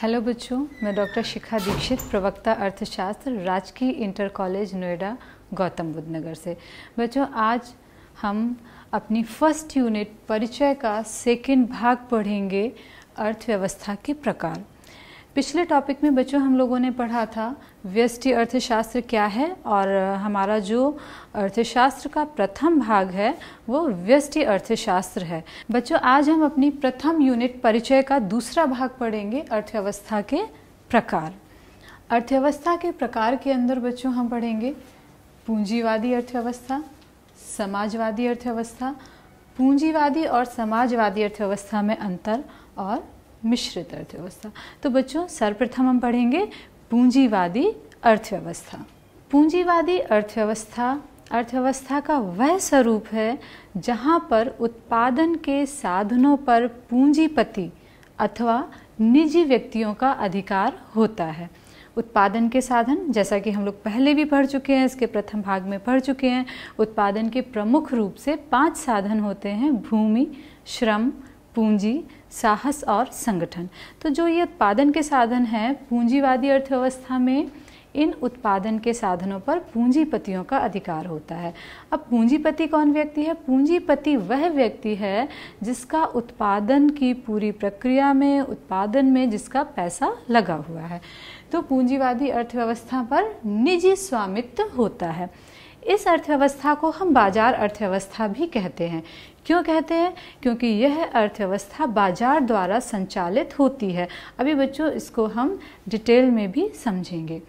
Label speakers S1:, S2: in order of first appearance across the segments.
S1: Hello बच्चों, मैं doctor शिखा दीक्षित, प्रवक्ता अर्थशास्त्र, राजकीय इंटर कॉलेज नोएडा, गौतम बुद्ध नगर से। बच्चों, आज हम अपनी फर्स्ट यूनिट परिचय का सेकंड भाग पढ़ेंगे, अर्थव्यवस्था के प्रकार। पिछले टॉपिक में बच्चों हम लोगों ने पढ़ा था व्यष्टि अर्थशास्त्र क्या है, और हमारा जो अर्थशास्त्र का प्रथम भाग है वो व्यष्टि अर्थशास्त्र है। बच्चों, आज हम अपनी प्रथम यूनिट परिचय का दूसरा भाग पढ़ेंगे, अर्थव्यवस्था के प्रकार। अर्थव्यवस्था के प्रकार के अंदर बच्चों हम पढ़ेंगे पूंजीवादी अर्थव्यवस्था, समाजवादी अर्थव्यवस्था, पूंजीवादी और समाजवादी अर्थव्यवस्था में अंतर, और मिश्रित अर्थव्यवस्था। तो बच्चों, सर्वप्रथम हम पढ़ेंगे पूंजीवादी अर्थव्यवस्था। पूंजीवादी अर्थव्यवस्था का वह स्वरूप है जहां पर उत्पादन के साधनों पर पूंजीपति अथवा निजी व्यक्तियों का अधिकार होता है। उत्पादन के साधन, जैसा कि हम लोग पहले भी पढ़ चुके हैं, इसके प्रथम भाग में पढ़ चुके हैं। उत्पादन के प्रमुख रूप से 5 साधन होते हैं: भूमि, श्रम, पूंजी, साहस और संगठन। तो जो ये उत्पादन के साधन हैं, पूंजीवादी अर्थव्यवस्था में इन उत्पादन के साधनों पर पूंजीपतियों का अधिकार होता है। अब पूंजीपति कौन व्यक्ति है? पूंजीपति वह व्यक्ति है जिसका उत्पादन की पूरी प्रक्रिया में, उत्पादन में जिसका पैसा लगा हुआ है। तो पूंजीवादी अर्थव्यवस्था पर निजी स्वामित्व होता है। इस अर्थव्यवस्था को हम बाजार अर्थव्यवस्था भी कहते हैं। क्यों कहते हैं? क्योंकि यह अर्थव्यवस्था बाजार द्वारा संचालित होती है। अभी बच्चों इसको हम डिटेल में भी समझेंगे।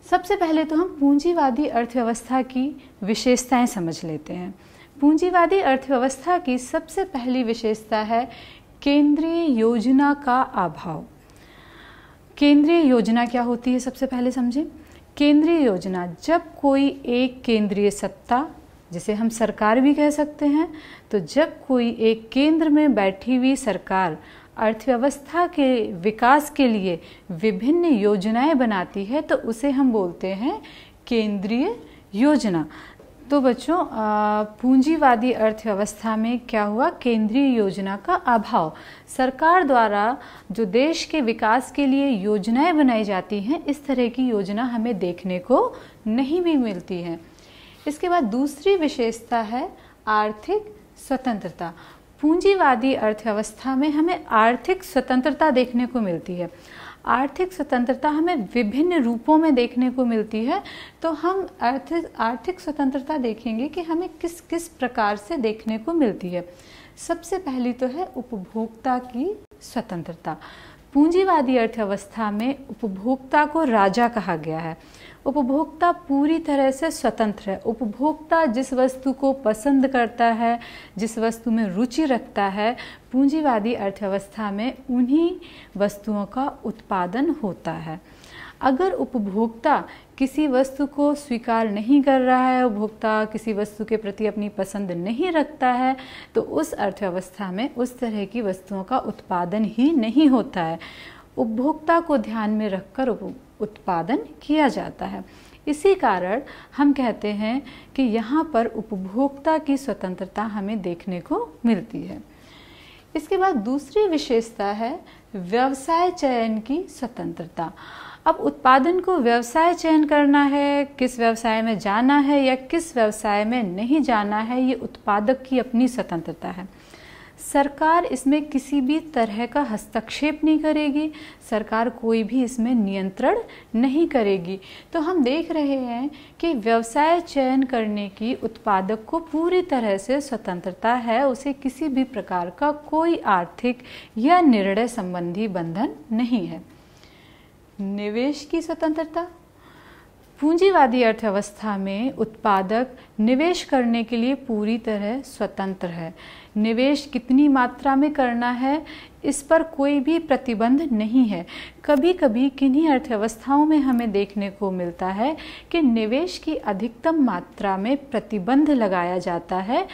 S1: सबसे पहले तो हम पूंजीवादी अर्थव्यवस्था की विशेषताएं समझ लेते हैं। पूंजीवादी अर्थव्यवस्था की सबसे पहली विशेषता है केंद्रीय योजना का अभाव। केंद्रीय योजना क्या होती है, सबसे पहले समझें। केंद्रीय योजना, जब कोई एक केंद्रीय सत्ता, जिसे हम सरकार भी कह सकते हैं, तो जब कोई एक केंद्र में बैठी हुई सरकार अर्थव्यवस्था के विकास के लिए विभिन्न योजनाएं बनाती है, तो उसे हम बोलते हैं केंद्रीय योजना। तो बच्चों, पूंजीवादी अर्थव्यवस्था में क्या हुआ? केंद्रीय योजना का अभाव। सरकार द्वारा जो देश के विकास के लिए योजनाएं बनाई जाती हैं, इस तरह की योजना हमें देखने को नहीं भी मिलती है। इसके बाद दूसरी विशेषता है आर्थिक स्वतंत्रता। पूंजीवादी अर्थव्यवस्था में हमें आर्थिक स्वतंत्रता देखने को मिलती है। आर्थिक स्वतंत्रता हमें विभिन्न रूपों में देखने को मिलती है। तो हम आर्थिक स्वतंत्रता देखेंगे कि हमें किस किस प्रकार से देखने को मिलती है। सबसे पहली तो है उपभोक्ता की स्वतंत्रता। पूंजीवादी अर्थव्यवस्था में उपभोक्ता को राजा कहा गया है। उपभोक्ता पूरी तरह से स्वतंत्र है। उपभोक्ता जिस वस्तु को पसंद करता है, जिस वस्तु में रुचि रखता है, पूंजीवादी अर्थव्यवस्था में उन्हीं वस्तुओं का उत्पादन होता है। अगर उपभोक्ता किसी वस्तु को स्वीकार नहीं कर रहा है, उपभोक्ता किसी वस्तु के प्रति अपनी पसंद नहीं रखता है, तो उस अर्थव्यवस्था में उस तरह की वस्तुओं का उत्पादन ही नहीं होता है। उपभोक्ता को ध्यान में रखकर उत्पादन किया जाता है। इसी कारण हम कहते हैं कि यहाँ पर उपभोक्ता की स्वतंत्रता हमें देखने को मिलती है। इसके बाद दूसरी विशेषता है व्यवसाय चयन की स्वतंत्रता। अब उत्पादन को व्यवसाय चयन करना है, किस व्यवसाय में जाना है या किस व्यवसाय में नहीं जाना है, ये उत्पादक की अपनी स्वतंत्रता है। सरकार इसमें किसी भी तरह का हस्तक्षेप नहीं करेगी, सरकार कोई भी इसमें नियंत्रण नहीं करेगी। तो हम देख रहे हैं कि व्यवसाय चयन करने की उत्पादक को पूरी तरह से स्वतंत्रता है। उसे किसी भी प्रकार का कोई आर्थिक या निर्णय संबंधी बंधन नहीं है। निवेश की स्वतंत्रता। पूंजीवादी अर्थव्यवस्था में उत्पादक निवेश करने के लिए पूरी तरह स्वतंत्र है। निवेश कितनी मात्रा में करना है, इस पर कोई भी प्रतिबंध नहीं है। कभी कभी किन्हीं अर्थव्यवस्थाओं में हमें देखने को मिलता है कि निवेश की अधिकतम मात्रा में प्रतिबंध लगाया जाता है।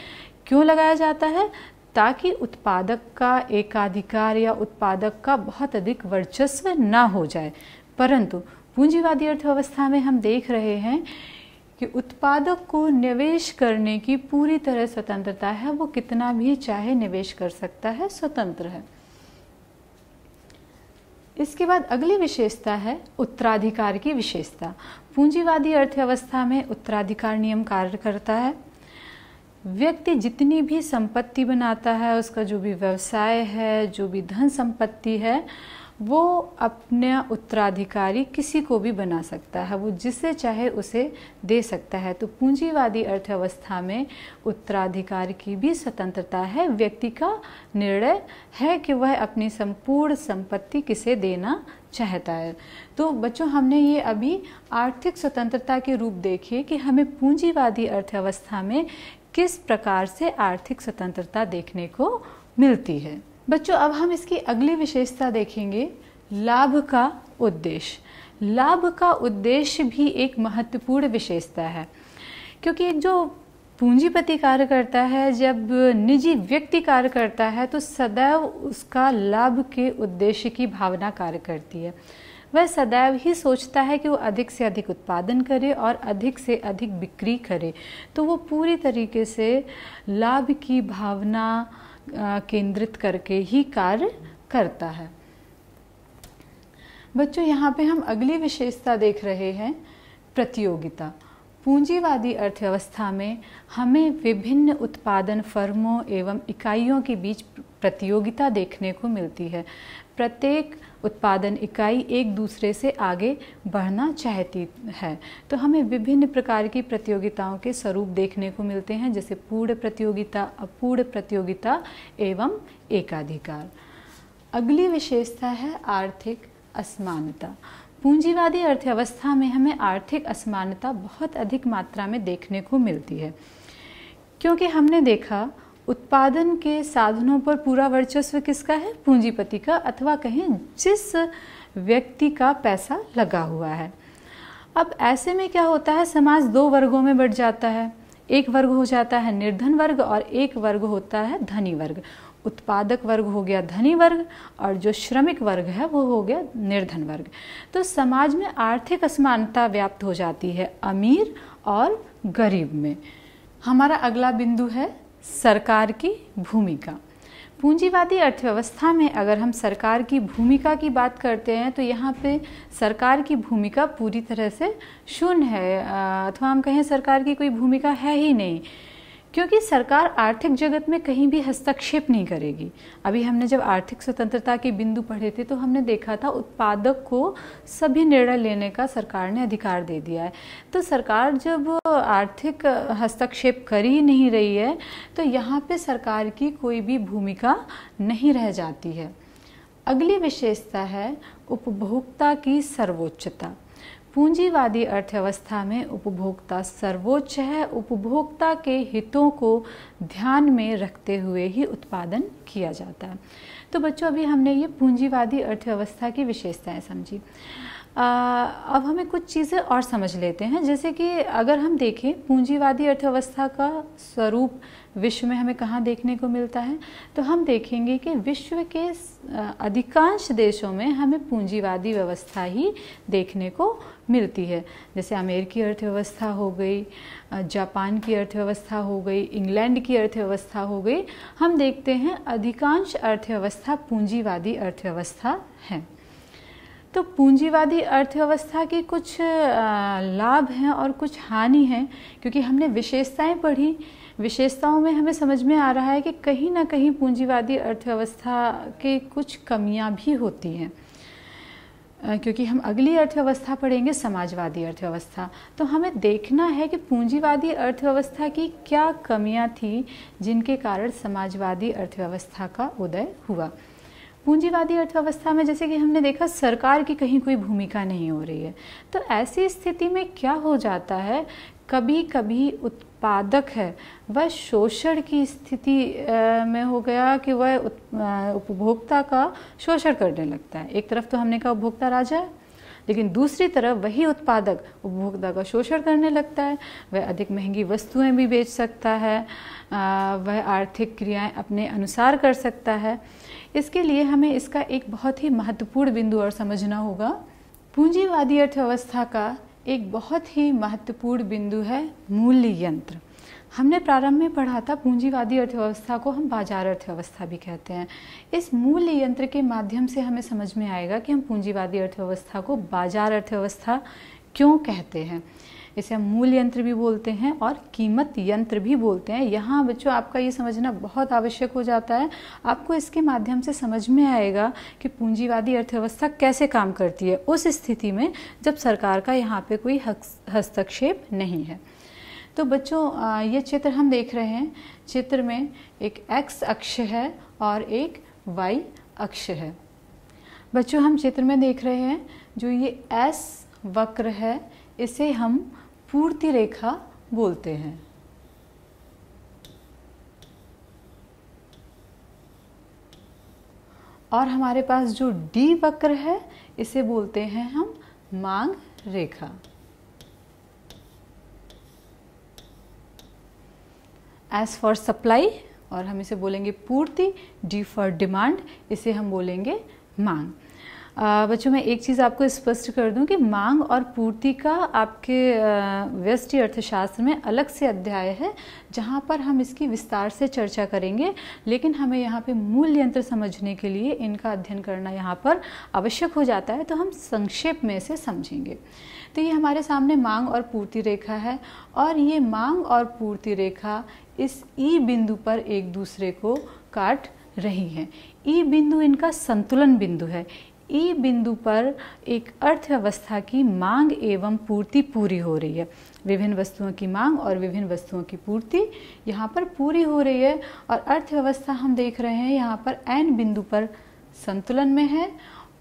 S1: क्यों लगाया जाता है? ताकि उत्पादक का एकाधिकार या उत्पादक का बहुत अधिक वर्चस्व ना हो जाए। परंतु पूंजीवादी अर्थव्यवस्था में हम देख रहे हैं कि उत्पादक को निवेश करने की पूरी तरह स्वतंत्रता है। वो कितना भी चाहे निवेश कर सकता है, स्वतंत्र है। इसके बाद अगली विशेषता है उत्तराधिकार की विशेषता। पूंजीवादी अर्थव्यवस्था में उत्तराधिकार नियम कार्य करता है। व्यक्ति जितनी भी संपत्ति बनाता है, उसका जो भी व्यवसाय है, जो भी धन संपत्ति है, वो अपना उत्तराधिकारी किसी को भी बना सकता है, वो जिसे चाहे उसे दे सकता है। तो पूंजीवादी अर्थव्यवस्था में उत्तराधिकार की भी स्वतंत्रता है। व्यक्ति का निर्णय है कि वह अपनी संपूर्ण संपत्ति किसे देना चाहता है। तो बच्चों, हमने ये अभी आर्थिक स्वतंत्रता के रूप देखे कि हमें पूंजीवादी अर्थव्यवस्था में किस प्रकार से आर्थिक स्वतंत्रता देखने को मिलती है। बच्चों, अब हम इसकी अगली विशेषता देखेंगे, लाभ का उद्देश्य। लाभ का उद्देश्य भी एक महत्वपूर्ण विशेषता है, क्योंकि एक जो पूंजीपति कार्य करता है, जब निजी व्यक्ति कार्य करता है, तो सदैव उसका लाभ के उद्देश्य की भावना कार्य करती है। वह सदैव ही सोचता है कि वो अधिक से अधिक उत्पादन करे और अधिक से अधिक बिक्री करे। तो वो पूरी तरीके से लाभ की भावना केंद्रित करके ही कार्य करता है। बच्चों, यहाँ पे हम अगली विशेषता देख रहे हैं, प्रतियोगिता। पूंजीवादी अर्थव्यवस्था में हमें विभिन्न उत्पादन फर्मों एवं इकाइयों के बीच प्रतियोगिता देखने को मिलती है। प्रत्येक उत्पादन इकाई एक दूसरे से आगे बढ़ना चाहती है। तो हमें विभिन्न प्रकार की प्रतियोगिताओं के स्वरूप देखने को मिलते हैं, जैसे पूर्ण प्रतियोगिता, अपूर्ण प्रतियोगिता एवं एकाधिकार। अगली विशेषता है आर्थिक असमानता। पूंजीवादी अर्थव्यवस्था में हमें आर्थिक असमानता बहुत अधिक मात्रा में देखने को मिलती है, क्योंकि हमने देखा उत्पादन के साधनों पर पूरा वर्चस्व किसका है? पूंजीपति का, अथवा कहें जिस व्यक्ति का पैसा लगा हुआ है। अब ऐसे में क्या होता है, समाज दो वर्गों में बढ़ जाता है। एक वर्ग हो जाता है निर्धन वर्ग और एक वर्ग होता है धनी वर्ग। उत्पादक वर्ग हो गया धनी वर्ग और जो श्रमिक वर्ग है वो हो गया निर्धन वर्ग। तो समाज में आर्थिक असमानता व्याप्त हो जाती है अमीर और गरीब में। हमारा अगला बिंदु है सरकार की भूमिका। पूंजीवादी अर्थव्यवस्था में अगर हम सरकार की भूमिका की बात करते हैं तो यहाँ पे सरकार की भूमिका पूरी तरह से शून्य है, अथवा हम कहें सरकार की कोई भूमिका है ही नहीं, क्योंकि सरकार आर्थिक जगत में कहीं भी हस्तक्षेप नहीं करेगी। अभी हमने जब आर्थिक स्वतंत्रता के बिंदु पढ़े थे तो हमने देखा था उत्पादक को सभी निर्णय लेने का सरकार ने अधिकार दे दिया है। तो सरकार जब आर्थिक हस्तक्षेप कर ही नहीं रही है तो यहाँ पे सरकार की कोई भी भूमिका नहीं रह जाती है। अगली विशेषता है उपभोक्ता की सर्वोच्चता। पूंजीवादी अर्थव्यवस्था में उपभोक्ता सर्वोच्च है। उपभोक्ता के हितों को ध्यान में रखते हुए ही उत्पादन किया जाता है। तो बच्चों, अभी हमने ये पूंजीवादी अर्थव्यवस्था की विशेषताएं समझी। अब हमें कुछ चीज़ें और समझ लेते हैं, जैसे कि अगर हम देखें पूंजीवादी अर्थव्यवस्था का स्वरूप विश्व में हमें कहाँ देखने को मिलता है, तो हम देखेंगे कि विश्व के अधिकांश देशों में हमें पूंजीवादी व्यवस्था ही देखने को मिलती है। जैसे अमेरिकी अर्थव्यवस्था हो गई, जापान की अर्थव्यवस्था हो गई, इंग्लैंड की अर्थव्यवस्था हो गई। हम देखते हैं अधिकांश अर्थव्यवस्था पूंजीवादी अर्थव्यवस्था है। तो पूंजीवादी अर्थव्यवस्था के कुछ लाभ हैं और कुछ हानि हैं, क्योंकि हमने विशेषताएं पढ़ी। विशेषताओं में हमें समझ में आ रहा है कि कहीं ना कहीं पूंजीवादी अर्थव्यवस्था के कुछ कमियां भी होती हैं, क्योंकि हम अगली अर्थव्यवस्था पढ़ेंगे समाजवादी अर्थव्यवस्था। तो हमें देखना है कि पूंजीवादी अर्थव्यवस्था की क्या कमियां थी जिनके कारण समाजवादी अर्थव्यवस्था का उदय हुआ। पूंजीवादी अर्थव्यवस्था में जैसे कि हमने देखा सरकार की कहीं कोई भूमिका नहीं हो रही है। तो ऐसी स्थिति में क्या हो जाता है, कभी कभी उत्पादक है वह शोषण की स्थिति में हो गया कि वह उपभोक्ता का शोषण करने लगता है। एक तरफ तो हमने कहा उपभोक्ता राजा है, लेकिन दूसरी तरफ वही उत्पादक उपभोक्ता का शोषण करने लगता है। वह अधिक महंगी वस्तुएं भी बेच सकता है, वह आर्थिक क्रियाएं अपने अनुसार कर सकता है। इसके लिए हमें इसका एक बहुत ही महत्वपूर्ण बिंदु और समझना होगा। पूंजीवादी अर्थव्यवस्था का एक बहुत ही महत्वपूर्ण बिंदु है मूल्य यंत्र। हमने प्रारंभ में पढ़ा था पूंजीवादी अर्थव्यवस्था को हम बाजार अर्थव्यवस्था भी कहते हैं। इस मूल्य यंत्र के माध्यम से हमें समझ में आएगा कि हम पूंजीवादी अर्थव्यवस्था को बाजार अर्थव्यवस्था क्यों कहते हैं। इसे हम मूल्य यंत्र भी बोलते हैं और कीमत यंत्र भी बोलते हैं। यहाँ बच्चों आपका ये समझना बहुत आवश्यक हो जाता है। आपको इसके माध्यम से समझ में आएगा कि पूंजीवादी अर्थव्यवस्था कैसे काम करती है उस स्थिति में जब सरकार का यहाँ पे कोई हस्तक्षेप नहीं है। तो बच्चों ये चित्र हम देख रहे हैं। चित्र में एक x अक्ष है और एक y अक्ष है। बच्चों हम चित्र में देख रहे हैं जो ये S वक्र है इसे हम पूर्ति रेखा बोलते हैं। और हमारे पास जो D वक्र है इसे बोलते हैं हम मांग रेखा। S फॉर सप्लाई और हम इसे बोलेंगे पूर्ति, D फॉर डिमांड इसे हम बोलेंगे मांग। बच्चों मैं एक चीज़ आपको स्पष्ट कर दूं कि मांग और पूर्ति का आपके व्यष्टि अर्थशास्त्र में अलग से अध्याय है जहां पर हम इसकी विस्तार से चर्चा करेंगे, लेकिन हमें यहाँ पे मूल्य यंत्र समझने के लिए इनका अध्ययन करना यहाँ पर आवश्यक हो जाता है, तो हम संक्षेप में इसे समझेंगे। तो ये हमारे सामने मांग और पूर्ति रेखा है और ये मांग और पूर्ति रेखा इस ई बिंदु पर एक दूसरे को काट रही हैं। ई बिंदु इनका संतुलन बिंदु है। ई बिंदु पर एक अर्थव्यवस्था की मांग एवं पूर्ति पूरी हो रही है। विभिन्न वस्तुओं की मांग और विभिन्न वस्तुओं की पूर्ति यहाँ पर पूरी हो रही है और अर्थव्यवस्था हम देख रहे हैं यहाँ पर एन बिंदु पर संतुलन में है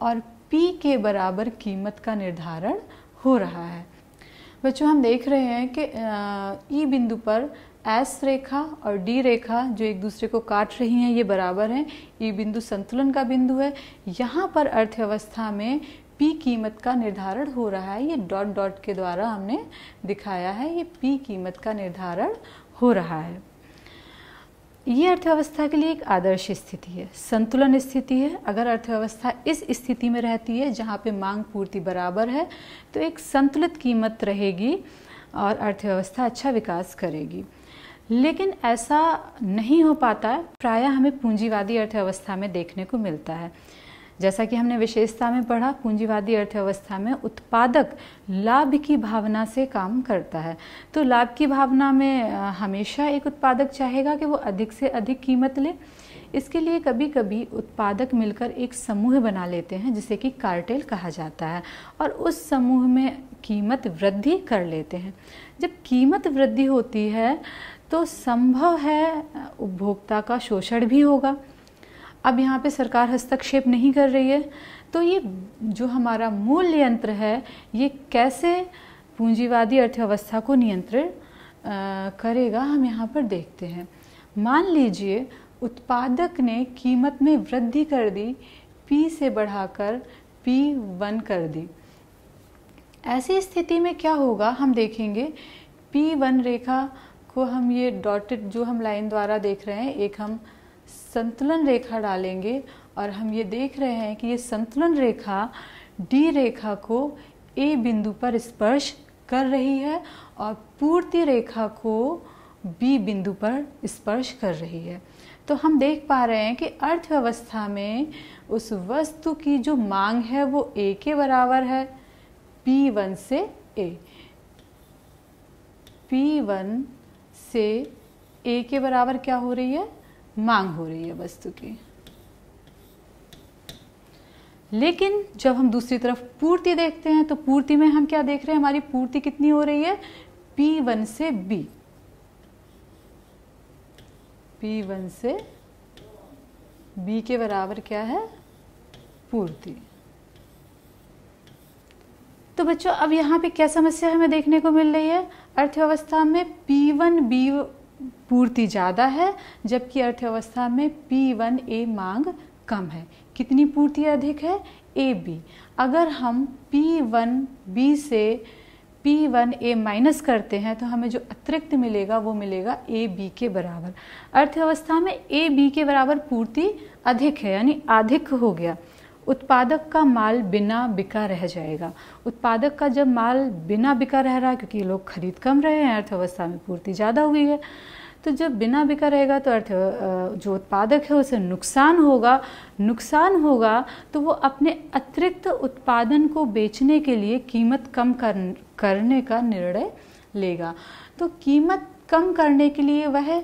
S1: और पी के बराबर कीमत का निर्धारण हो रहा है। बच्चों हम देख रहे हैं कि ई बिंदु पर एस रेखा और डी रेखा जो एक दूसरे को काट रही हैं ये बराबर हैं। ई बिंदु संतुलन का बिंदु है। यहाँ पर अर्थव्यवस्था में पी कीमत का निर्धारण हो रहा है। ये डॉट डॉट के द्वारा हमने दिखाया है, ये पी कीमत का निर्धारण हो रहा है। ये अर्थव्यवस्था के लिए एक आदर्श स्थिति है, संतुलन स्थिति है। अगर अर्थव्यवस्था इस स्थिति में रहती है जहाँ पे मांग पूर्ति बराबर है तो एक संतुलित कीमत रहेगी और अर्थव्यवस्था अच्छा विकास करेगी। लेकिन ऐसा नहीं हो पाता है, प्रायः हमें पूंजीवादी अर्थव्यवस्था में देखने को मिलता है। जैसा कि हमने विशेषता में पढ़ा, पूंजीवादी अर्थव्यवस्था में उत्पादक लाभ की भावना से काम करता है। तो लाभ की भावना में हमेशा एक उत्पादक चाहेगा कि वो अधिक से अधिक कीमत ले। इसके लिए कभी कभी उत्पादक मिलकर एक समूह बना लेते हैं जिसे कि कार्टेल कहा जाता है और उस समूह में कीमत वृद्धि कर लेते हैं। जब कीमत वृद्धि होती है तो संभव है उपभोक्ता का शोषण भी होगा। अब यहाँ पे सरकार हस्तक्षेप नहीं कर रही है, तो ये जो हमारा मूल्य यंत्र है ये कैसे पूंजीवादी अर्थव्यवस्था को नियंत्रित करेगा, हम यहाँ पर देखते हैं। मान लीजिए उत्पादक ने कीमत में वृद्धि कर दी, P से बढ़ाकर P1 कर दी। ऐसी स्थिति में क्या होगा हम देखेंगे। P1 रेखा को हम ये डॉटेड जो हम लाइन द्वारा देख रहे हैं, एक हम संतुलन रेखा डालेंगे और हम ये देख रहे हैं कि ये संतुलन रेखा डी रेखा को ए बिंदु पर स्पर्श कर रही है और पूर्ति रेखा को बी बिंदु पर स्पर्श कर रही है। तो हम देख पा रहे हैं कि अर्थव्यवस्था में उस वस्तु की जो मांग है वो ए के बराबर है, P1 से A। P1 से A के बराबर क्या हो रही है, मांग हो रही है वस्तु की। लेकिन जब हम दूसरी तरफ पूर्ति देखते हैं तो पूर्ति में हम क्या देख रहे हैं, हमारी पूर्ति कितनी हो रही है, P1 से B। P1 से B के बराबर क्या है, पूर्ति। तो बच्चों अब यहाँ पे क्या समस्या हमें देखने को मिल रही है, अर्थव्यवस्था में P1B पूर्ति ज़्यादा है जबकि अर्थव्यवस्था में P1A मांग कम है। कितनी पूर्ति अधिक है, AB। अगर हम P1B से P1A माइनस करते हैं तो हमें जो अतिरिक्त मिलेगा वो मिलेगा AB के बराबर। अर्थव्यवस्था में AB के बराबर पूर्ति अधिक है यानी अधिक हो गया। उत्पादक का माल बिना बिका रह जाएगा। उत्पादक का जब माल बिना बिका रह रहा है, क्योंकि लोग खरीद कम रहे हैं, अर्थव्यवस्था में पूर्ति ज़्यादा हुई है, तो जब बिना बिका रहेगा तो जो उत्पादक है उसे नुकसान होगा तो वो अपने अतिरिक्त उत्पादन को बेचने के लिए कीमत कम करने का निर्णय लेगा। तो कीमत कम करने के लिए वह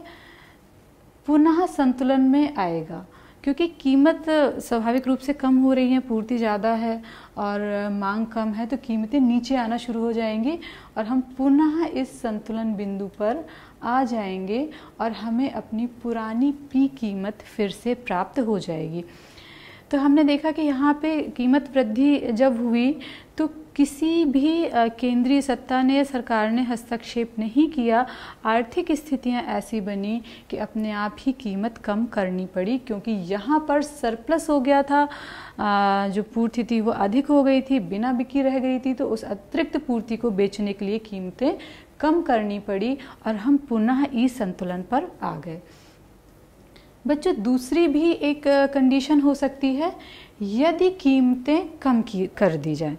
S1: पुनः संतुलन में आएगा, क्योंकि कीमत स्वाभाविक रूप से कम हो रही है, पूर्ति ज़्यादा है और मांग कम है, तो कीमतें नीचे आना शुरू हो जाएंगी और हम पुनः इस संतुलन बिंदु पर आ जाएंगे और हमें अपनी पुरानी पी कीमत फिर से प्राप्त हो जाएगी। तो हमने देखा कि यहाँ पे कीमत वृद्धि जब हुई तो किसी भी केंद्रीय सत्ता ने, सरकार ने हस्तक्षेप नहीं किया। आर्थिक स्थितियाँ ऐसी बनी कि अपने आप ही कीमत कम करनी पड़ी, क्योंकि यहाँ पर सरप्लस हो गया था, जो पूर्ति थी वो अधिक हो गई थी, बिना बिकी रह गई थी, तो उस अतिरिक्त पूर्ति को बेचने के लिए कीमतें कम करनी पड़ी और हम पुनः ई संतुलन पर आ गए। बच्चों, दूसरी भी एक कंडीशन हो सकती है, यदि कीमतें कम कर दी जाए।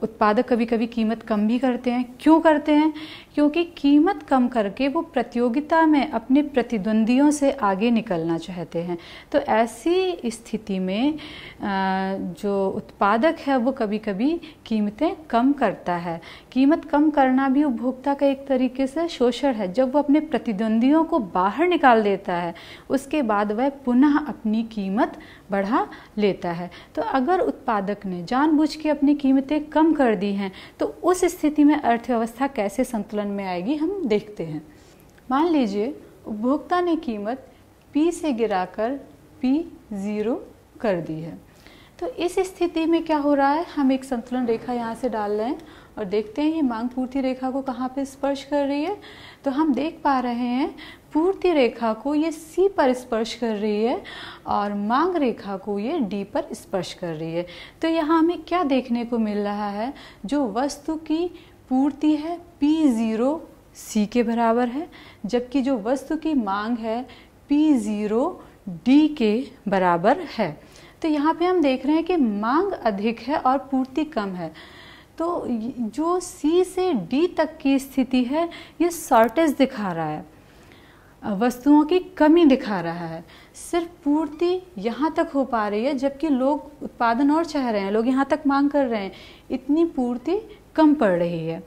S1: उत्पादक कभी कभी कीमत कम भी करते हैं। क्यों करते हैं? क्योंकि कीमत कम करके वो प्रतियोगिता में अपने प्रतिद्वंदियों से आगे निकलना चाहते हैं। तो ऐसी स्थिति में जो उत्पादक है वो कभी कभी कीमतें कम करता है। कीमत कम करना भी उपभोक्ता का एक तरीके से शोषण है। जब वो अपने प्रतिद्वंदियों को बाहर निकाल देता है, उसके बाद वह पुनः अपनी कीमत बढ़ा लेता है। तो अगर उत्पादक ने जानबूझ के अपनी कीमतें कम कर दी हैं, तो उस स्थिति में अर्थव्यवस्था कैसे संतुलन में आएगी, हम देखते हैं। मान लीजिए उपभोक्ता ने कीमत P से गिराकर P0 कर दी है। तो इस स्थिति में क्या हो रहा है, हम एक संतुलन रेखा यहाँ से डाल रहे हैं और देखते हैं ये मांग पूर्ति रेखा को कहाँ पे स्पर्श कर रही है। तो हम देख पा रहे हैं पूर्ति रेखा को ये C पर स्पर्श कर रही है और मांग रेखा को ये D पर स्पर्श कर रही है। तो यहाँ हमें क्या देखने को मिल रहा है, जो वस्तु की पूर्ति है P0 C के बराबर है, जबकि जो वस्तु की मांग है P0 D के बराबर है। तो यहाँ पे हम देख रहे हैं कि मांग अधिक है और पूर्ति कम है। तो जो C से D तक की स्थिति है ये शॉर्टेज दिखा रहा है, वस्तुओं की कमी दिखा रहा है। सिर्फ पूर्ति यहाँ तक हो पा रही है, जबकि लोग उत्पादन और चाह रहे हैं, लोग यहाँ तक मांग कर रहे हैं, इतनी पूर्ति कम पड़ रही है।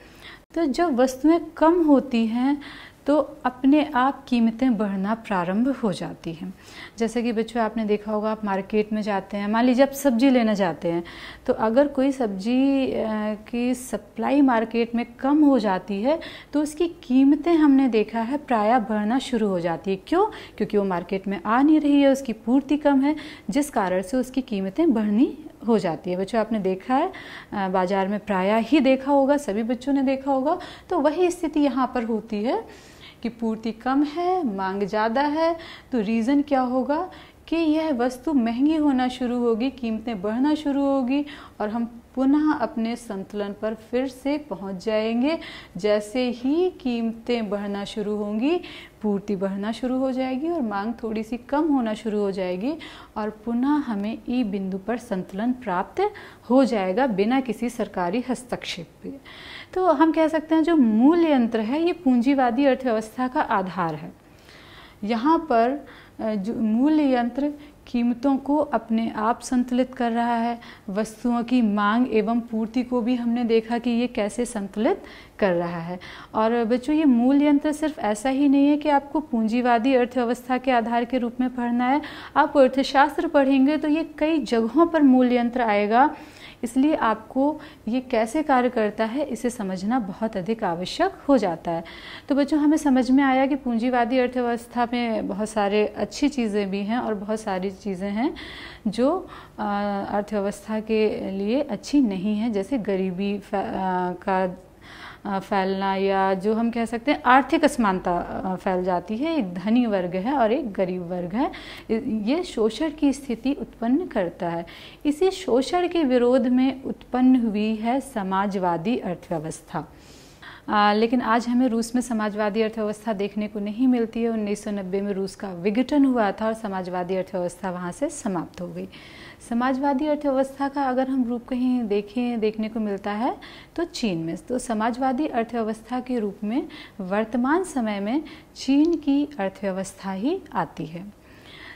S1: तो जब वस्तुएं कम होती हैं तो अपने आप कीमतें बढ़ना प्रारंभ हो जाती हैं। जैसे कि बच्चों आपने देखा होगा, आप मार्केट में जाते हैं, मान लीजिए आप सब्जी लेना जाते हैं, तो अगर कोई सब्जी की सप्लाई मार्केट में कम हो जाती है तो उसकी कीमतें हमने देखा है प्रायः बढ़ना शुरू हो जाती है। क्यों? क्योंकि वो मार्केट में आ नहीं रही है, उसकी पूर्ति कम है, जिस कारण से उसकी कीमतें बढ़नी हो जाती है। बच्चों आपने देखा है, बाजार में प्रायः ही देखा होगा, सभी बच्चों ने देखा होगा। तो वही स्थिति यहाँ पर होती है कि पूर्ति कम है, मांग ज़्यादा है। तो रीज़न क्या होगा कि यह वस्तु महंगी होना शुरू होगी, कीमतें बढ़ना शुरू होगी और हम पुनः अपने संतुलन पर फिर से पहुंच जाएंगे। जैसे ही कीमतें बढ़ना शुरू होंगी, पूर्ति बढ़ना शुरू हो जाएगी और मांग थोड़ी सी कम होना शुरू हो जाएगी और पुनः हमें ई बिंदु पर संतुलन प्राप्त हो जाएगा बिना किसी सरकारी हस्तक्षेप के। तो हम कह सकते हैं जो मूल यंत्र है ये पूंजीवादी अर्थव्यवस्था का आधार है। यहाँ पर जो मूल यंत्र कीमतों को अपने आप संतुलित कर रहा है, वस्तुओं की मांग एवं पूर्ति को भी हमने देखा कि ये कैसे संतुलित कर रहा है। और बच्चों ये मूल यंत्र सिर्फ ऐसा ही नहीं है कि आपको पूंजीवादी अर्थव्यवस्था के आधार के रूप में पढ़ना है। आप अर्थशास्त्र पढ़ेंगे तो ये कई जगहों पर मूल यंत्र आएगा, इसलिए आपको ये कैसे कार्य करता है इसे समझना बहुत अधिक आवश्यक हो जाता है। तो बच्चों हमें समझ में आया कि पूंजीवादी अर्थव्यवस्था में बहुत सारे अच्छी चीज़ें भी हैं और बहुत सारी चीज़ें हैं जो अर्थव्यवस्था के लिए अच्छी नहीं हैं, जैसे गरीबी का फैलना या जो हम कह सकते हैं आर्थिक असमानता फैल जाती है। एक धनी वर्ग है और एक गरीब वर्ग है, ये शोषण की स्थिति उत्पन्न करता है। इसी शोषण के विरोध में उत्पन्न हुई है समाजवादी अर्थव्यवस्था। लेकिन आज हमें रूस में समाजवादी अर्थव्यवस्था देखने को नहीं मिलती है। 1990 में रूस का विघटन हुआ था और समाजवादी अर्थव्यवस्था वहाँ से समाप्त हो गई। समाजवादी अर्थव्यवस्था का अगर हम रूप कहीं देखने को मिलता है तो चीन में। तो समाजवादी अर्थव्यवस्था के रूप में वर्तमान समय में चीन की अर्थव्यवस्था ही आती है।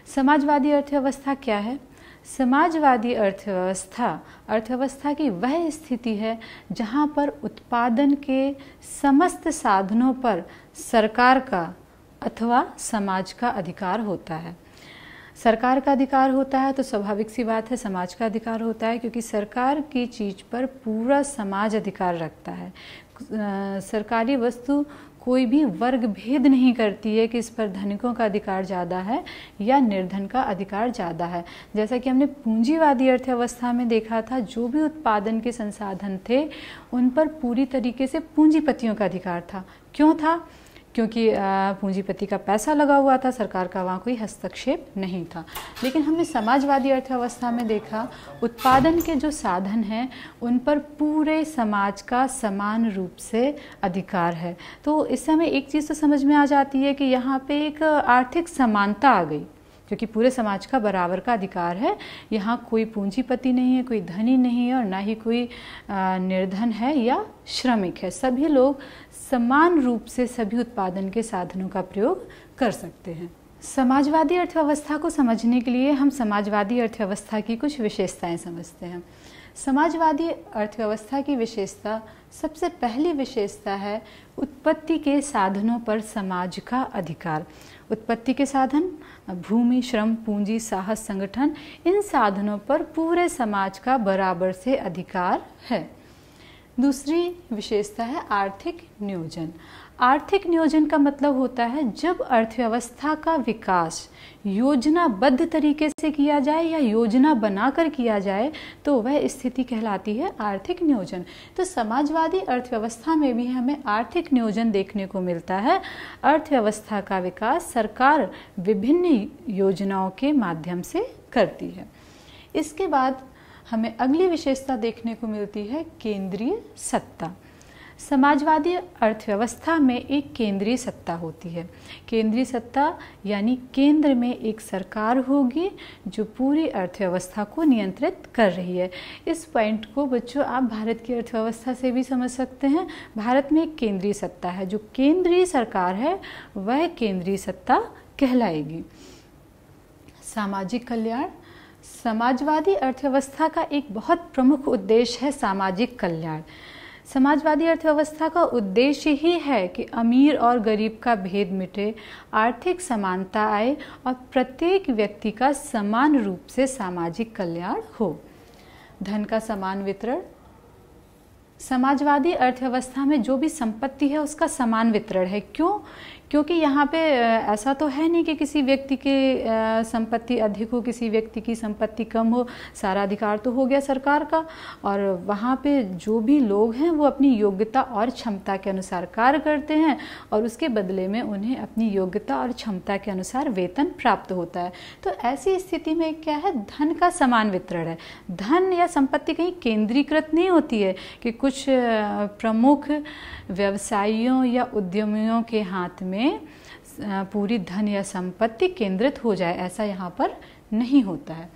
S1: समाजवादी अर्थव्यवस्था क्या है? समाजवादी अर्थव्यवस्था की वह स्थिति है जहाँ पर उत्पादन के समस्त साधनों पर सरकार का अथवा समाज का अधिकार होता है। सरकार का अधिकार होता है तो स्वाभाविक सी बात है समाज का अधिकार होता है, क्योंकि सरकार की चीज़ पर पूरा समाज अधिकार रखता है। सरकारी वस्तु कोई भी वर्ग भेद नहीं करती है कि इस पर धनिकों का अधिकार ज़्यादा है या निर्धन का अधिकार ज़्यादा है। जैसा कि हमने पूंजीवादी अर्थव्यवस्था में देखा था, जो भी उत्पादन के संसाधन थे उन पर पूरी तरीके से पूंजीपतियों का अधिकार था। क्यों था? क्योंकि पूंजीपति का पैसा लगा हुआ था, सरकार का वहाँ कोई हस्तक्षेप नहीं था। लेकिन हमने समाजवादी अर्थव्यवस्था में देखा उत्पादन के जो साधन हैं उन पर पूरे समाज का समान रूप से अधिकार है। तो इस समय एक चीज़ तो समझ में आ जाती है कि यहाँ पे एक आर्थिक समानता आ गई, क्योंकि पूरे समाज का बराबर का अधिकार है। यहाँ कोई पूंजीपति नहीं है, कोई धनी नहीं है और ना ही कोई निर्धन है या श्रमिक है। सभी लोग समान रूप से सभी उत्पादन के साधनों का प्रयोग कर सकते हैं। समाजवादी अर्थव्यवस्था को समझने के लिए हम समाजवादी अर्थव्यवस्था की कुछ विशेषताएं समझते हैं। समाजवादी अर्थव्यवस्था की विशेषता, सबसे पहली विशेषता है उत्पत्ति के साधनों पर समाज का अधिकार। उत्पत्ति के साधन भूमि, श्रम, पूंजी, साहस, संगठन, इन साधनों पर पूरे समाज का बराबर से अधिकार है। दूसरी विशेषता है आर्थिक नियोजन। आर्थिक नियोजन का मतलब होता है जब अर्थव्यवस्था का विकास योजनाबद्ध तरीके से किया जाए या योजना बनाकर किया जाए तो वह स्थिति कहलाती है आर्थिक नियोजन। तो समाजवादी अर्थव्यवस्था में भी हमें आर्थिक नियोजन देखने को मिलता है। अर्थव्यवस्था का विकास सरकार विभिन्न योजनाओं के माध्यम से करती है। इसके बाद हमें अगली विशेषता देखने को मिलती है केंद्रीय सत्ता। समाजवादी अर्थव्यवस्था में एक केंद्रीय सत्ता होती है। केंद्रीय सत्ता यानी केंद्र में एक सरकार होगी जो पूरी अर्थव्यवस्था को नियंत्रित कर रही है। इस पॉइंट को बच्चों आप भारत की अर्थव्यवस्था से भी समझ सकते हैं। भारत में एक केंद्रीय सत्ता है, जो केंद्रीय सरकार है वह केंद्रीय सत्ता कहलाएगी। सामाजिक कल्याण। समाजवादी अर्थव्यवस्था का एक बहुत प्रमुख उद्देश्य है सामाजिक कल्याण। समाजवादी अर्थव्यवस्था का उद्देश्य ही है कि अमीर और गरीब का भेद मिटे, आर्थिक समानता आए और प्रत्येक व्यक्ति का समान रूप से सामाजिक कल्याण हो। धन का समान वितरण। समाजवादी अर्थव्यवस्था में जो भी संपत्ति है उसका समान वितरण है। क्यों? क्योंकि यहाँ पे ऐसा तो है नहीं कि किसी व्यक्ति की संपत्ति अधिक हो, किसी व्यक्ति की संपत्ति कम हो। सारा अधिकार तो हो गया सरकार का, और वहाँ पे जो भी लोग हैं वो अपनी योग्यता और क्षमता के अनुसार कार्य करते हैं और उसके बदले में उन्हें अपनी योग्यता और क्षमता के अनुसार वेतन प्राप्त होता है। तो ऐसी स्थिति में क्या है, धन का समान वितरण है। धन या संपत्ति कहीं केंद्रीकृत नहीं होती है कि कुछ प्रमुख व्यवसायियों या उद्यमियों के हाथ में पूरी धन या संपत्ति केंद्रित हो जाए, ऐसा यहाँ पर नहीं होता है।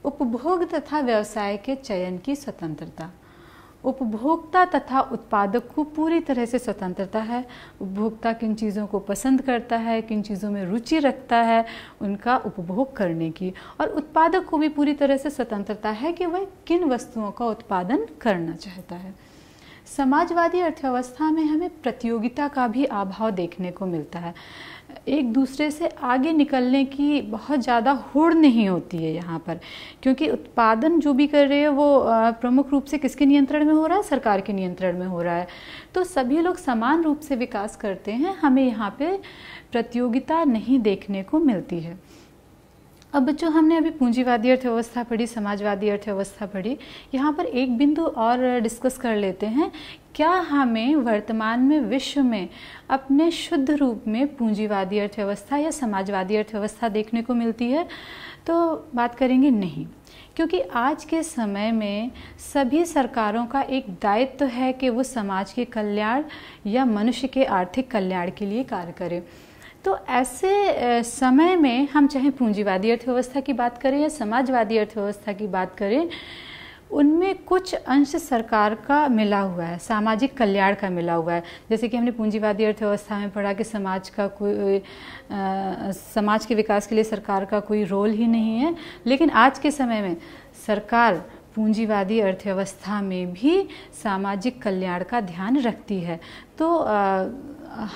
S1: उपभोग तथा व्यवसाय के चयन की स्वतंत्रता। उपभोक्ता तथा उत्पादक को पूरी तरह से स्वतंत्रता है। उपभोक्ता किन चीज़ों को पसंद करता है, किन चीज़ों में रुचि रखता है, उनका उपभोग करने की, और उत्पादक को भी पूरी तरह से स्वतंत्रता है कि वह किन वस्तुओं का उत्पादन करना चाहता है। समाजवादी अर्थव्यवस्था में हमें प्रतियोगिता का भी अभाव देखने को मिलता है। एक दूसरे से आगे निकलने की बहुत ज़्यादा होड़ नहीं होती है यहाँ पर, क्योंकि उत्पादन जो भी कर रहे हैं वो प्रमुख रूप से किसके नियंत्रण में हो रहा है, सरकार के नियंत्रण में हो रहा है। तो सभी लोग समान रूप से विकास करते हैं, हमें यहाँ पे प्रतियोगिता नहीं देखने को मिलती है। अब बच्चों, हमने अभी पूंजीवादी अर्थव्यवस्था पढ़ी, समाजवादी अर्थव्यवस्था पढ़ी। यहाँ पर एक बिंदु और डिस्कस कर लेते हैं। क्या हमें वर्तमान में विश्व में अपने शुद्ध रूप में पूंजीवादी अर्थव्यवस्था या समाजवादी अर्थव्यवस्था देखने को मिलती है? तो बात करेंगे नहीं, क्योंकि आज के समय में सभी सरकारों का एक दायित्व है कि वो समाज के कल्याण या मनुष्य के आर्थिक कल्याण के लिए कार्य करें। तो ऐसे समय में हम चाहे पूंजीवादी अर्थव्यवस्था की बात करें या समाजवादी अर्थव्यवस्था की बात करें, उनमें कुछ अंश सरकार का मिला हुआ है, सामाजिक कल्याण का मिला हुआ है। जैसे कि हमने पूंजीवादी अर्थव्यवस्था में पढ़ा कि समाज के विकास के लिए सरकार का कोई रोल ही नहीं है, लेकिन आज के समय में सरकार पूंजीवादी अर्थव्यवस्था में भी सामाजिक कल्याण का ध्यान रखती है। तो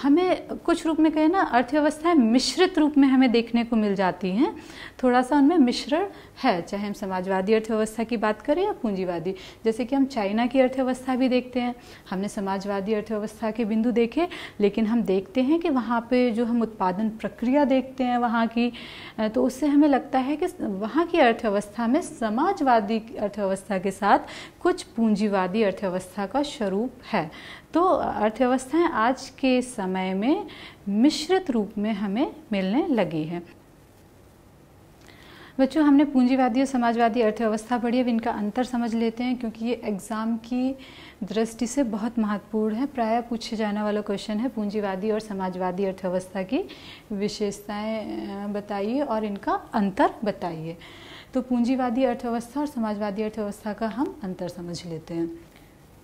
S1: हमें कुछ रूप में कहें ना, अर्थव्यवस्थाएं मिश्रित रूप में हमें देखने को मिल जाती हैं, थोड़ा सा उनमें मिश्रण है, चाहे हम समाजवादी अर्थव्यवस्था की बात करें या पूंजीवादी। जैसे कि हम चाइना की अर्थव्यवस्था भी देखते हैं, हमने समाजवादी अर्थव्यवस्था के बिंदु देखे, लेकिन हम देखते हैं कि वहाँ पे जो हम उत्पादन प्रक्रिया देखते हैं वहाँ की, तो उससे हमें लगता है कि वहाँ की अर्थव्यवस्था में समाजवादी अर्थव्यवस्था के साथ कुछ पूंजीवादी अर्थव्यवस्था का स्वरूप है। तो अर्थव्यवस्थाएं आज के समय में मिश्रित रूप में हमें मिलने लगी है। बच्चों, हमने पूंजीवादी और समाजवादी अर्थव्यवस्था पढ़ी, अब इनका अंतर समझ लेते हैं, क्योंकि ये एग्ज़ाम की दृष्टि से बहुत महत्वपूर्ण है। प्रायः पूछे जाने वाला क्वेश्चन है, पूंजीवादी और समाजवादी अर्थव्यवस्था की विशेषताएं बताइए और इनका अंतर बताइए। तो पूंजीवादी अर्थव्यवस्था और समाजवादी अर्थव्यवस्था का हम अंतर समझ लेते हैं।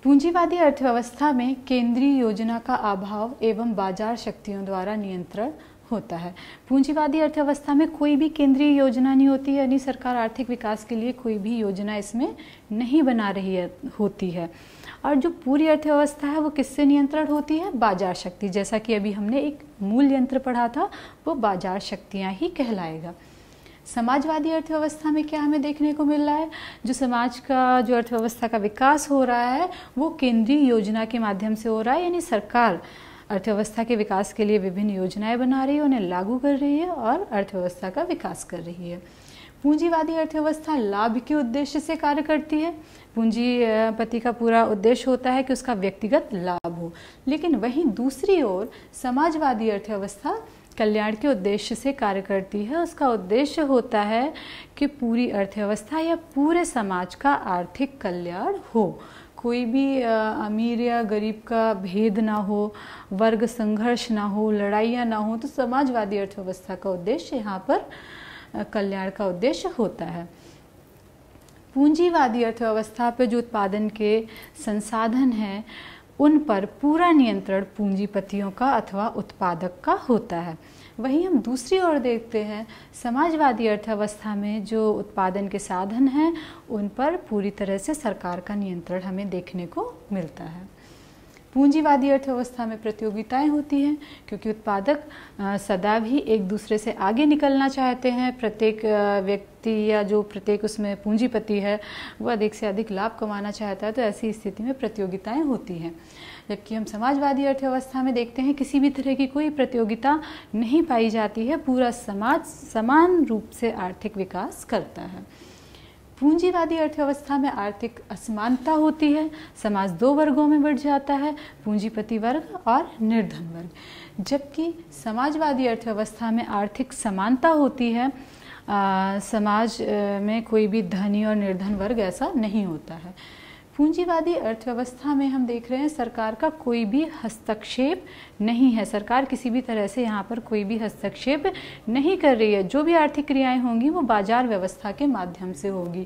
S1: पूंजीवादी अर्थव्यवस्था में केंद्रीय योजना का अभाव एवं बाजार शक्तियों द्वारा नियंत्रण होता है। पूंजीवादी अर्थव्यवस्था में कोई भी केंद्रीय योजना नहीं होती, यानी सरकार आर्थिक विकास के लिए कोई भी योजना इसमें नहीं बना रही होती है। और जो पूरी अर्थव्यवस्था है वो किससे नियंत्रण होती है? बाजार शक्ति। जैसा कि अभी हमने एक मूल यंत्र पढ़ा था, वो बाजार शक्तियाँ ही कहलाएगा। समाजवादी अर्थव्यवस्था में क्या हमें देखने को मिल रहा है? जो समाज का, जो अर्थव्यवस्था का विकास हो रहा है वो केंद्रीय योजना के माध्यम से हो रहा है, यानी सरकार अर्थव्यवस्था के विकास के लिए विभिन्न योजनाएं बना रही है, उन्हें लागू कर रही है और अर्थव्यवस्था का विकास कर रही है। पूंजीवादी अर्थव्यवस्था लाभ के उद्देश्य से कार्य करती है। पूंजीपति का पूरा उद्देश्य होता है कि उसका व्यक्तिगत लाभ हो, लेकिन वहीं दूसरी ओर समाजवादी अर्थव्यवस्था कल्याण के उद्देश्य से कार्य करती है। उसका उद्देश्य होता है कि पूरी अर्थव्यवस्था या पूरे समाज का आर्थिक कल्याण हो, कोई भी अमीर या गरीब का भेद ना हो, वर्ग संघर्ष ना हो, लड़ाइयाँ ना हो। तो समाजवादी अर्थव्यवस्था का उद्देश्य यहाँ पर कल्याण का उद्देश्य होता है। पूंजीवादी अर्थव्यवस्था पे जो उत्पादन के संसाधन हैं उन पर पूरा नियंत्रण पूंजीपतियों का अथवा उत्पादक का होता है। वहीं हम दूसरी ओर देखते हैं, समाजवादी अर्थव्यवस्था में जो उत्पादन के साधन हैं उन पर पूरी तरह से सरकार का नियंत्रण हमें देखने को मिलता है। पूंजीवादी अर्थव्यवस्था में प्रतियोगिताएं होती हैं, क्योंकि उत्पादक सदा भी एक दूसरे से आगे निकलना चाहते हैं। प्रत्येक व्यक्ति या जो प्रत्येक उसमें पूंजीपति है वो अधिक से अधिक लाभ कमाना चाहता है, तो ऐसी स्थिति में प्रतियोगिताएं होती हैं। जबकि हम समाजवादी अर्थव्यवस्था में देखते हैं किसी भी तरह की कोई प्रतियोगिता नहीं पाई जाती है, पूरा समाज समान रूप से आर्थिक विकास करता है। पूंजीवादी अर्थव्यवस्था में आर्थिक असमानता होती है, समाज दो वर्गों में बढ़ जाता है, पूंजीपति वर्ग और निर्धन वर्ग। जबकि समाजवादी अर्थव्यवस्था में आर्थिक समानता होती है, समाज में कोई भी धनी और निर्धन वर्ग ऐसा नहीं होता है। पूंजीवादी अर्थव्यवस्था में हम देख रहे हैं सरकार का कोई भी हस्तक्षेप नहीं है, सरकार किसी भी तरह से यहाँ पर कोई भी हस्तक्षेप नहीं कर रही है। जो भी आर्थिक क्रियाएं होंगी वो बाजार व्यवस्था के माध्यम से होगी।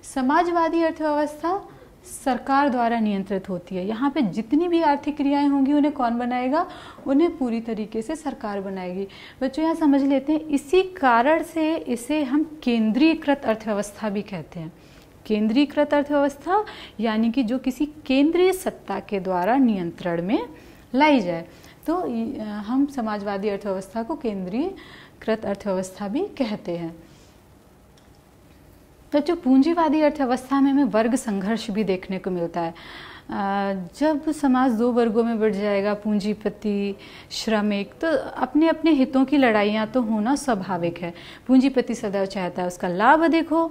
S1: समाजवादी अर्थव्यवस्था सरकार द्वारा नियंत्रित होती है। यहाँ पे जितनी भी आर्थिक क्रियाएं होंगी उन्हें कौन बनाएगा? उन्हें पूरी तरीके से सरकार बनाएगी। बच्चों, यहाँ समझ लेते हैं, इसी कारण से इसे हम केंद्रीकृत अर्थव्यवस्था भी कहते हैं। केंद्रीकृत अर्थव्यवस्था यानी कि जो किसी केंद्रीय सत्ता के द्वारा नियंत्रण में लाई जाए। तो हम समाजवादी अर्थव्यवस्था को केंद्रीकृत अर्थव्यवस्था भी कहते हैं। तो जो पूंजीवादी अर्थव्यवस्था में हमें वर्ग संघर्ष भी देखने को मिलता है। जब समाज दो वर्गों में बढ़ जाएगा, पूंजीपति श्रमिक, तो अपने अपने हितों की लड़ाइयाँ तो होना स्वाभाविक है। पूंजीपति सदैव चाहता है उसका लाभ अधिक हो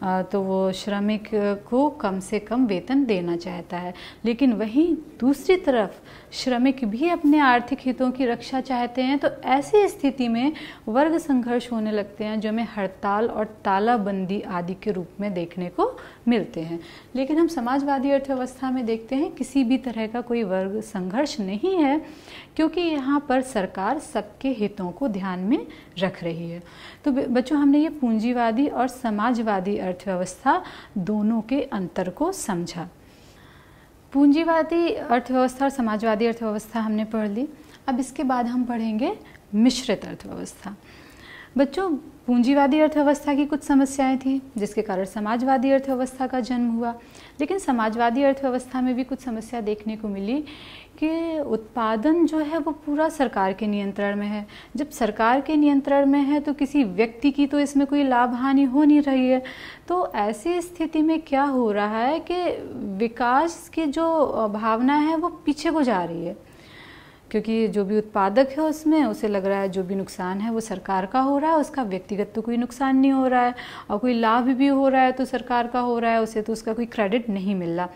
S1: तो वो श्रमिक को कम से कम वेतन देना चाहता है। लेकिन वहीं दूसरी तरफ श्रमिक भी अपने आर्थिक हितों की रक्षा चाहते हैं। तो ऐसी स्थिति में वर्ग संघर्ष होने लगते हैं, जो हमें हड़ताल और तालाबंदी आदि के रूप में देखने को मिलते हैं। लेकिन हम समाजवादी अर्थव्यवस्था में देखते हैं किसी भी तरह का कोई वर्ग संघर्ष नहीं है, क्योंकि यहाँ पर सरकार सबके हितों को ध्यान में रख रही है। तो बच्चों, हमने ये पूंजीवादी और समाजवादी अर्थव्यवस्था दोनों के अंतर को समझा। पूंजीवादी अर्थव्यवस्था और समाजवादी अर्थव्यवस्था हमने पढ़ ली। अब इसके बाद हम पढ़ेंगे मिश्रित अर्थव्यवस्था। बच्चों, पूंजीवादी अर्थव्यवस्था की कुछ समस्याएं थी जिसके कारण समाजवादी अर्थव्यवस्था का जन्म हुआ। लेकिन समाजवादी अर्थव्यवस्था में भी कुछ समस्या देखने को मिली कि उत्पादन जो है वो पूरा सरकार के नियंत्रण में है। जब सरकार के नियंत्रण में है तो किसी व्यक्ति की तो इसमें कोई लाभ हानि हो नहीं रही है। तो ऐसी स्थिति में क्या हो रहा है कि विकास की जो भावना है वो पीछे को जा रही है, क्योंकि जो भी उत्पादक है उसमें उसे लग रहा है जो भी नुकसान है वो सरकार का हो रहा है, उसका व्यक्तिगत तो कोई नुकसान नहीं हो रहा है, और कोई लाभ भी हो रहा है तो सरकार का हो रहा है, उसे तो उसका कोई क्रेडिट नहीं मिल रहा।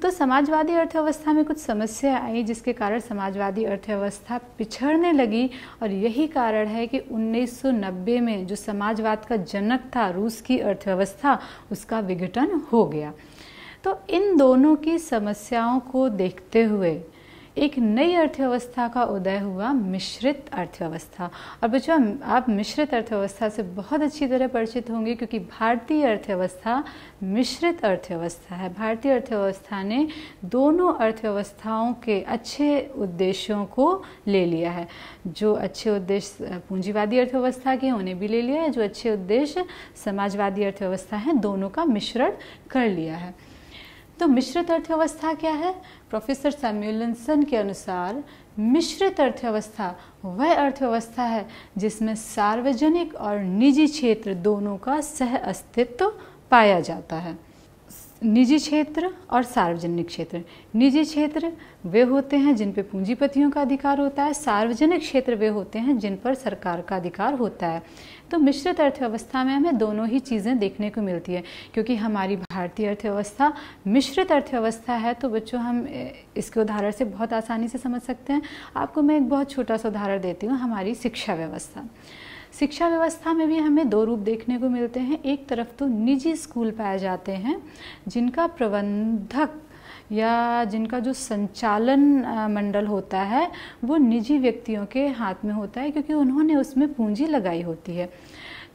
S1: तो समाजवादी अर्थव्यवस्था में कुछ समस्या आई जिसके कारण समाजवादी अर्थव्यवस्था पिछड़ने लगी। और यही कारण है कि 1990 में जो समाजवाद का जनक था, रूस की अर्थव्यवस्था, उसका विघटन हो गया। तो इन दोनों की समस्याओं को देखते हुए एक नई अर्थव्यवस्था का उदय हुआ, मिश्रित अर्थव्यवस्था। और बच्चों, आप मिश्रित अर्थव्यवस्था से बहुत अच्छी तरह परिचित होंगे, क्योंकि भारतीय अर्थव्यवस्था मिश्रित अर्थव्यवस्था है। भारतीय अर्थव्यवस्था ने दोनों अर्थव्यवस्थाओं के अच्छे उद्देश्यों को ले लिया है। जो अच्छे उद्देश्य पूंजीवादी अर्थव्यवस्था के उन्हें भी ले लिया है, जो अच्छे उद्देश्य समाजवादी अर्थव्यवस्था हैं, दोनों का मिश्रण कर लिया है। तो मिश्रित अर्थव्यवस्था क्या है? प्रोफेसर सैमुएल्सन के अनुसार मिश्रित अर्थव्यवस्था वह अर्थव्यवस्था है जिसमें सार्वजनिक और निजी क्षेत्र दोनों का सह अस्तित्व पाया जाता है। निजी क्षेत्र और सार्वजनिक क्षेत्र। निजी क्षेत्र वे होते हैं जिन पे पूंजीपतियों का अधिकार होता है, सार्वजनिक क्षेत्र वे होते हैं जिन पर सरकार का अधिकार होता है। तो मिश्रित अर्थव्यवस्था में हमें दोनों ही चीज़ें देखने को मिलती है। क्योंकि हमारी भारतीय अर्थव्यवस्था मिश्रित अर्थव्यवस्था है, तो बच्चों हम इसके उदाहरण से बहुत आसानी से समझ सकते हैं। आपको मैं एक बहुत छोटा सा उदाहरण देती हूँ, हमारी शिक्षा व्यवस्था। शिक्षा व्यवस्था में भी हमें दो रूप देखने को मिलते हैं। एक तरफ तो निजी स्कूल पाए जाते हैं जिनका प्रबंधक या जिनका जो संचालन मंडल होता है वो निजी व्यक्तियों के हाथ में होता है, क्योंकि उन्होंने उसमें पूंजी लगाई होती है।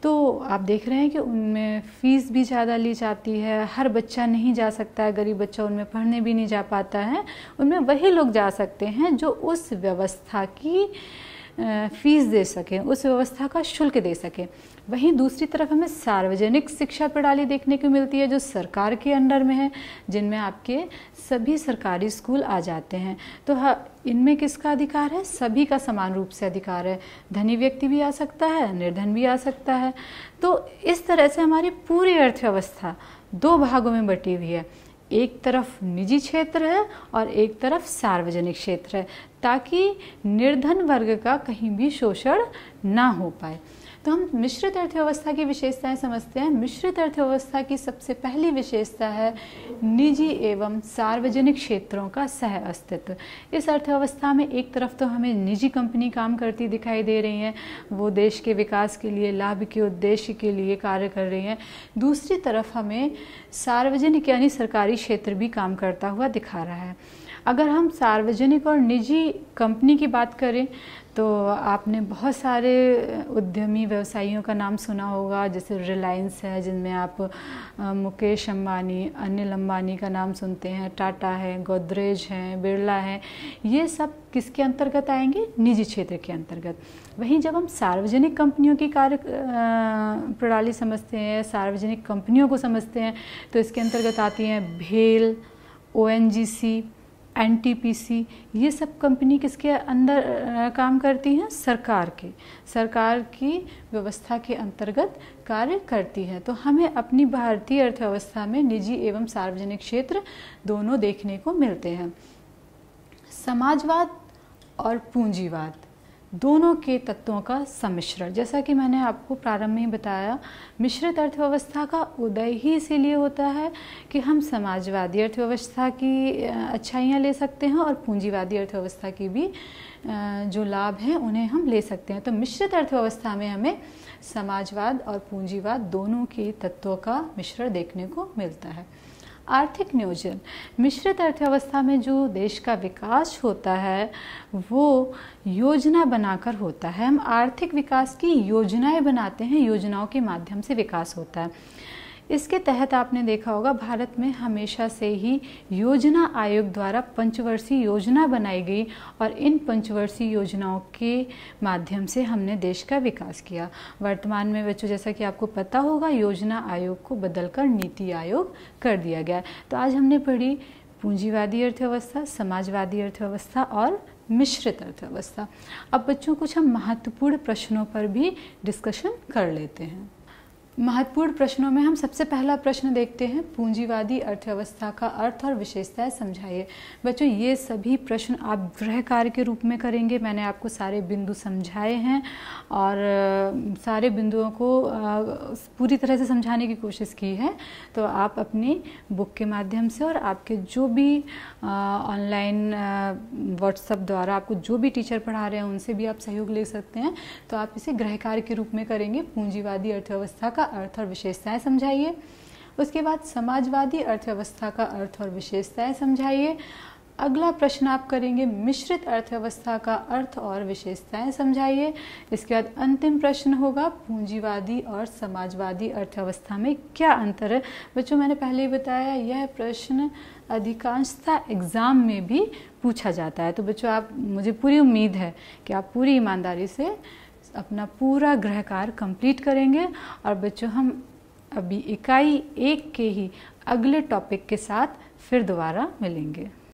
S1: तो आप देख रहे हैं कि उनमें फ़ीस भी ज़्यादा ली जाती है। हर बच्चा नहीं जा सकता है, गरीब बच्चा उनमें पढ़ने भी नहीं जा पाता है। उनमें वही लोग जा सकते हैं जो उस व्यवस्था की फीस दे सकें, उस व्यवस्था का शुल्क दे सकें। वहीं दूसरी तरफ हमें सार्वजनिक शिक्षा प्रणाली देखने को मिलती है जो सरकार के अंडर में है, जिनमें आपके सभी सरकारी स्कूल आ जाते हैं। तो इनमें किसका अधिकार है? सभी का समान रूप से अधिकार है। धनी व्यक्ति भी आ सकता है, निर्धन भी आ सकता है। तो इस तरह से हमारी पूरी अर्थव्यवस्था दो भागों में बटी हुई है। एक तरफ निजी क्षेत्र है और एक तरफ सार्वजनिक क्षेत्र है, ताकि निर्धन वर्ग का कहीं भी शोषण ना हो पाए। तो हम मिश्रित अर्थव्यवस्था की विशेषताएं समझते हैं। मिश्रित अर्थव्यवस्था की सबसे पहली विशेषता है निजी एवं सार्वजनिक क्षेत्रों का सह अस्तित्व। इस अर्थव्यवस्था में एक तरफ तो हमें निजी कंपनी काम करती दिखाई दे रही हैं, वो देश के विकास के लिए, लाभ के उद्देश्य के लिए कार्य कर रही हैं। दूसरी तरफ हमें सार्वजनिक यानी सरकारी क्षेत्र भी काम करता हुआ दिखा रहा है। अगर हम सार्वजनिक और निजी कंपनी की बात करें तो आपने बहुत सारे उद्यमी व्यवसायियों का नाम सुना होगा, जैसे रिलायंस है जिनमें आप मुकेश अंबानी, अनिल अंबानी का नाम सुनते हैं, टाटा है, गोदरेज हैं, बिरला हैं। ये सब किसके अंतर्गत आएंगे? निजी क्षेत्र के अंतर्गत। वहीं जब हम सार्वजनिक कंपनियों की कार्य प्रणाली समझते हैं, सार्वजनिक कंपनियों को समझते हैं, तो इसके अंतर्गत आती हैं भेल, ONGC, NTPC। ये सब कंपनी किसके अंदर काम करती हैं? सरकार की व्यवस्था के अंतर्गत कार्य करती है। तो हमें अपनी भारतीय अर्थव्यवस्था में निजी एवं सार्वजनिक क्षेत्र दोनों देखने को मिलते हैं। समाजवाद और पूंजीवाद दोनों के तत्वों का सम्मिश्रण। जैसा कि मैंने आपको प्रारंभ में ही बताया, मिश्रित अर्थव्यवस्था का उदय ही इसीलिए होता है कि हम समाजवादी अर्थव्यवस्था की अच्छाइयाँ ले सकते हैं और पूंजीवादी अर्थव्यवस्था की भी जो लाभ हैं उन्हें हम ले सकते हैं। तो मिश्रित अर्थव्यवस्था में हमें समाजवाद और पूंजीवाद दोनों के तत्वों का मिश्रण देखने को मिलता है। आर्थिक नियोजन, मिश्रित अर्थव्यवस्था में जो देश का विकास होता है वो योजना बनाकर होता है। हम आर्थिक विकास की योजनाएं बनाते हैं, योजनाओं के माध्यम से विकास होता है। इसके तहत आपने देखा होगा भारत में हमेशा से ही योजना आयोग द्वारा पंचवर्षीय योजना बनाई गई और इन पंचवर्षीय योजनाओं के माध्यम से हमने देश का विकास किया। वर्तमान में बच्चों जैसा कि आपको पता होगा योजना आयोग को बदलकर नीति आयोग कर दिया गया। तो आज हमने पढ़ी पूंजीवादी अर्थव्यवस्था, समाजवादी अर्थव्यवस्था और मिश्रित अर्थव्यवस्था। अब बच्चों कुछ हम महत्वपूर्ण प्रश्नों पर भी डिस्कशन कर लेते हैं। महत्वपूर्ण प्रश्नों में हम सबसे पहला प्रश्न देखते हैं, पूंजीवादी अर्थव्यवस्था का अर्थ और विशेषताएं समझाइए। बच्चों ये सभी प्रश्न आप गृह कार्य के रूप में करेंगे। मैंने आपको सारे बिंदु समझाए हैं और सारे बिंदुओं को पूरी तरह से समझाने की कोशिश की है। तो आप अपनी बुक के माध्यम से और आपके जो भी ऑनलाइन व्हाट्सएप द्वारा आपको जो भी टीचर पढ़ा रहे हैं उनसे भी आप सहयोग ले सकते हैं। तो आप इसे गृह कार्य के रूप में करेंगे, पूंजीवादी अर्थव्यवस्था का अर्थ और विशेषताएं समझाइए। उसके बाद समाजवादी अर्थव्यवस्था का अर्थ और विशेषताएं समझाइए। अगला प्रश्न आप करेंगे मिश्रित अर्थव्यवस्था का अर्थ और विशेषताएं समझाइए। इसके बाद अंतिम प्रश्न होगा पूंजीवादी और समाजवादी अर्थव्यवस्था में क्या अंतर है। बच्चों मैंने पहले ही बताया यह प्रश्न अधिकांशतः एग्जाम में भी पूछा जाता है। तो बच्चों आप, मुझे पूरी उम्मीद है कि आप पूरी ईमानदारी से अपना पूरा गृह कार्य कंप्लीट करेंगे। और बच्चों हम अभी इकाई 1 के ही अगले टॉपिक के साथ फिर दोबारा मिलेंगे।